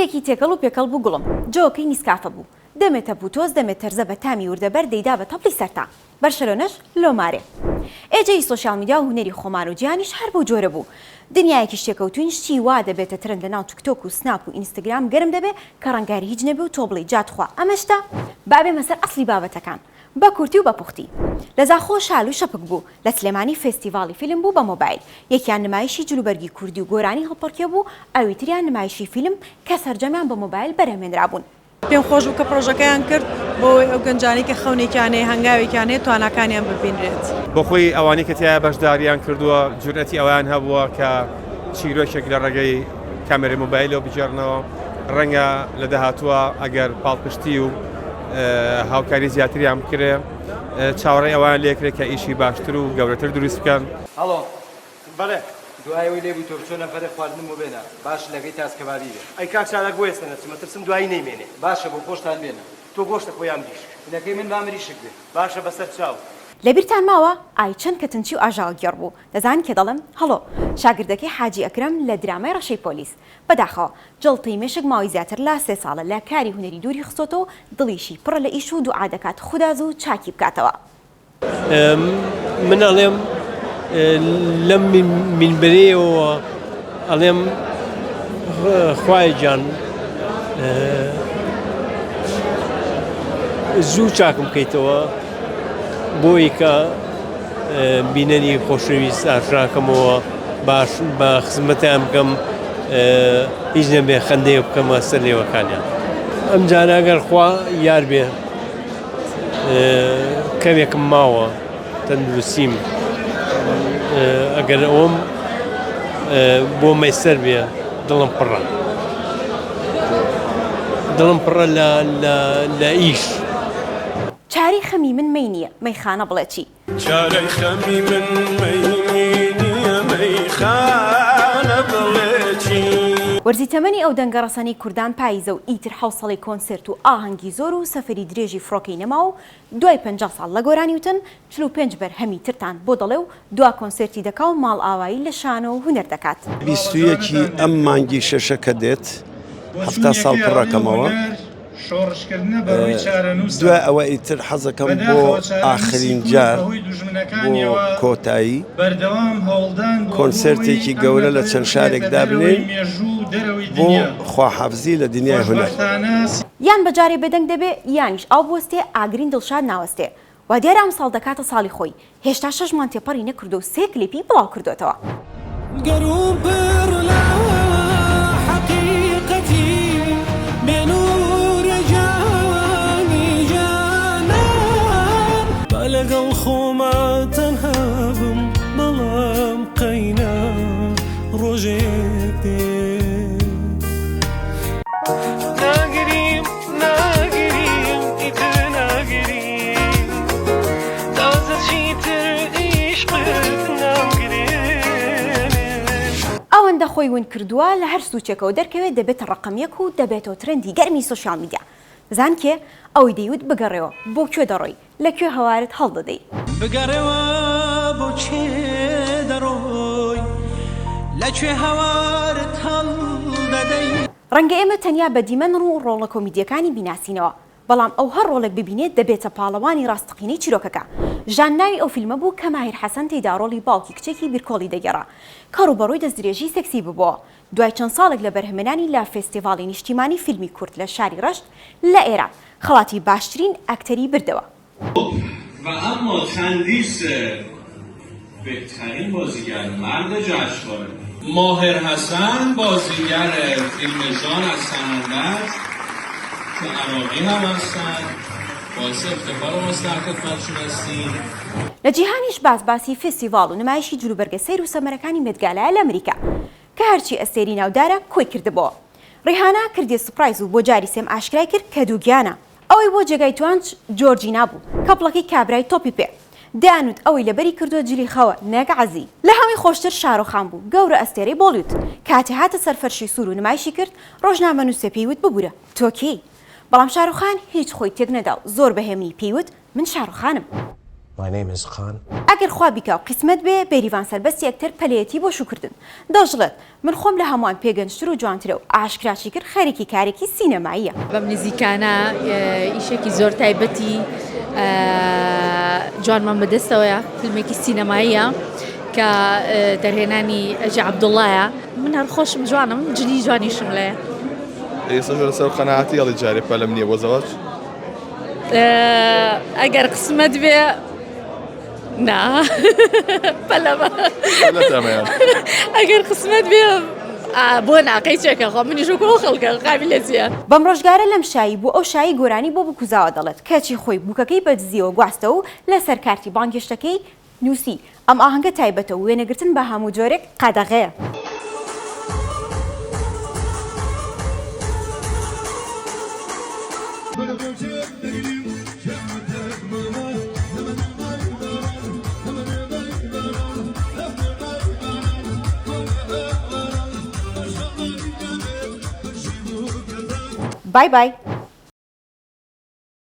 ڕستەیەکی تێکەڵ و پێکەڵ بوو گوڵم جۆکەی نیسکافە بوو دەمێتە بوتۆز دەمێت تەرزە بە تامی وردەبەر دەیدا بە تەپڵی سەرتا بەرشەلۆنەش لۆمارێ ئێجەی سۆشیال میدیا و هونەری خۆمان و جیهانیش هەر بەو جۆرە بوو دنیایەکی شتێکەوتوین شتی وا دەبێتە ترند لەناو تیکتۆک و سناپ و ئینستاگرام گەرم دەبێ کە ڕەنگاری هیچ نەبێ و تۆ بڵێ جاتخوا ئەمەشتا بابێ مەسەر ئەسلی بابەتەکان بە کورتی و بە پوختی لە زاخۆ شال و شەپک بوو لە سلێمانی فێستیڤاڵی فیلم بوو بە مۆبایل یەکیان نمایشی جلوبەرگی کوردی و گۆرانی هەڵپەڕکێ بوو ئەوی تریان نمایشی فیلم کە سەرجەمیان بە مۆبایل بەرهەمێنرابوون پێم خۆش بوو کە پرۆژەکەیان کرد بۆی ئەو گەنجانی کە خەونێکیانەیە هەنگاوێکیانەیە تواناکانیان ببینرێت بۆ خۆی ئەوانەی کە تایە بەشداریان کردووە جورئەتی ئەویان هەبووە کە چیرۆکێک لە ڕێگەی کامێرەی مۆبایلەوە بجێڕنەوە ڕەنگە لە داهاتووە ئەگەر پاڵپشتی و هاوکاری زیاتریان بکرێ چاوەڕێی ئەوان لێکرێت کە ئیشی باشتر و گەورەتر دروست بکەن. هەڵۆ بەڵێ دوایەوەی لێبووی تۆ بچۆ نەفەرێ خواردنم و بێنە باش لەگەی تاسکەبابی بێ ئەی کاک چالاک بۆ ئێستا نەچمە ترسم دوایی نەیمێنێ باشە بۆ خۆشتان بێنە تۆ گۆشتە خۆیان دیش نەکەی من بامریشک بێ باشە بەسەر چاو لەبیرتان ماوە ئای چەند کەتنچی و ئاژاوە گێڕ بوو دەزان کە دەڵم هەڵۆ شاگردەکەی حاجی ئەکرەم لە درامای ڕەشەی پۆلیس بەداخەوە جڵتەی مێشک ماوەی زیاتر لا 3 ساڵە لە کاری هونەری دووری خستۆتەوە دڵیشی پڕە لە ئیش و دوعا دەکات خوداز و چاکی بکاتەوە من ئەڵێم لەم مینبەرەوە ئەڵێم خوای جان زوو چاکم بکەیتەوە بۆی کە بینەری خۆشەویست ئاشراکەمەوە باش بە خزمەتیان بکەم هیچ نەبێ خەندەیە بکەمە سەر لێوەکانیان ئەم جارە ئەگەر خوا یار بێ کەمێکم ماوە تەندروستیم ئەگەر ئەوم بۆ مەیسەر بێ دڵم پڕە لە ئیش چاری خەمی من مەی نییە مەیخانە بڵێ چی چارەی خەمی من مەی نییە مەیخانە بڵێ چی وەرزی تەمەنی ئەو دەنگە ڕەسەنەی کوردان پاییزە و ئیتر حوسڵی کۆنسرت و ئاهەنگی زۆر و سەفەری درێژی فڕۆکەی نەما و دوای 50 ساڵ لە گۆرانی وتن 45 بەر هەمی ترتان بۆ دەڵێ و دوا کۆنسرتی دەکا و ماڵ ئاوایی لە شانە و هونەر دەکات 21 ئەم مانگی شەشەکە دێت 7 ساڵ پڕەکەمەوە دوای ئەوە ئیتر حەزەکەم بۆ ئاخرین جار بۆ کۆتایی کۆنسرتێکی گەورە لە چەند شارێکدا بنێن بۆ خواحافزی لە دنیای هونەر یان بەجارێ بەدەنگ دەبێ یانیش ئاو بوەستێ ئاگرین دڵشاد ناوەستێ وا دیارە ئەم ساڵ دەکاتە ساڵی خۆی هێشتا 6 مان تێپەڕی نەکردو و 3 کلیپی بڵاو کردوێتەوە لەگەڵ خۆما تەنها بم بەڵام قەینا ڕۆژێک دێ ناگریم ئیتر ناگریم تازە چیتر عیشقت نامگرێ ئەوەندە خۆی ون کردووە لە هەر سوچێکەوە دەرکەوێت دەبێتە ڕقەمیەک و دەبێتەوە ترندی گەرمی سۆشیال میدیا زان کێ ئەوەی دەیوت بگەڕێەوە بۆ کوێ دەڕۆی لەکوێ هەوارت هەڵدەدەی بگەڕێەوە بۆ کێ دەڕۆی لەکوێ هەوارت هەڵدەدەی ڕەنگە ئێمە تەنیا بە دیمەن ڕوو ڕۆڵە کۆمیدیەکانی بیناسینەوە بەڵام ئەو هەر ڕۆڵێک ببینێت دەبێتە پاڵەوانی ڕاستەقینەی چیرۆکەکە ژانناوی ئەو فیلمە بوو کە ماهیر حەسەن تێیدا ڕۆڵی باوکی کچێکی بیرکۆڵی دەگەڕا کە ڕوبەڕووی دەستدرێژی سێکسی ببووە دوای چەند ساڵێک لە بەرهەمێنانی لا فێستیڤاڵی نیشتیمانی فیلمی کورد لە شاری ڕەشت لە ئێران خەڵاتی باشترین ئەکتەری بردەوە و اما تندیس بهترین بازیگر مرد جشنواره ماهر حسن بازیگر فیلم جان از سمندر که عراقی هم هستن باعث افتخار ماست در خدمتشون هستیم لە جیهانیش بازباسی فێستیڤاڵ و نمایشی جلوبەرگە سەیر و سەمەرەکانی مێدگالایە لە ئەمریکا کە هەرچی ئەستێری ناودارە کۆی کردبەوە ڕێهانە کردی سوپرایز و بۆ جاری سێم ئاشکرای کرد کە دووگیانە ئەوەی بۆ جێگای توانج جۆرجینا بوو کەپڵەکەی کابرای تۆپی پێ دەیانوت ئەوەی لەبەری کردووە جلی خەوە نەک عەزی لە هەمی خۆشتر شارۆخان بوو گەورە ئەستێرەی بۆلیوود کاتێ هاتە سەر فەرشی سوور و نمایشی کرد ڕۆژنامە نووسە پێیوت ببوورە تۆ کێی بەڵام شارۆخان هیچ خۆی تێک نەدا و زۆر بەهێمنی پێیوت من شارۆخانم ئەگەر خوا بیکە و قسمت بێ بێریڤان سەربەستی یەکتر پەلەیەتی بۆ شوکردن دەژڵێت من خۆم لە هەمووان پێگەنجتر و جوانترە و ئاشکراشی کرد خەرێکی کارێکی سینەماییە. بەم نزیکانە ئیشێکی زۆر تایبەتی جوانمان بەدەستەوەیە فیلمێکی سینەماییە کە دەرهێنانی ئەجە عەبدوڵڵایە. من هەر خۆشم جوانم جلی جوانیشم لێ. ئێستا لەسەر قەناعەتی هەڵی جارێ پەلەم نییە بۆ زەواج؟ ئەگەر قسمت بێ نا پەلەمە ئەگەر قسمت بێ بۆ ناقەی چێکە خۆ منیش وەکو خەڵکە قابلە چییە؟ بەم ڕۆژگارە لەم شایی بوو ئەو شایی گۆرانی بۆ بکوزاوە دەڵێت کەچی خۆی بووکەکەی بەدزیەوە گواستەوە و لەسەر کارتی بانگێشتەکەی نووسی ئەم ئاهەنگە تایبەتە و وێنەگرتن بە هەموو جۆرێک قەدەغەیە. Bye bye.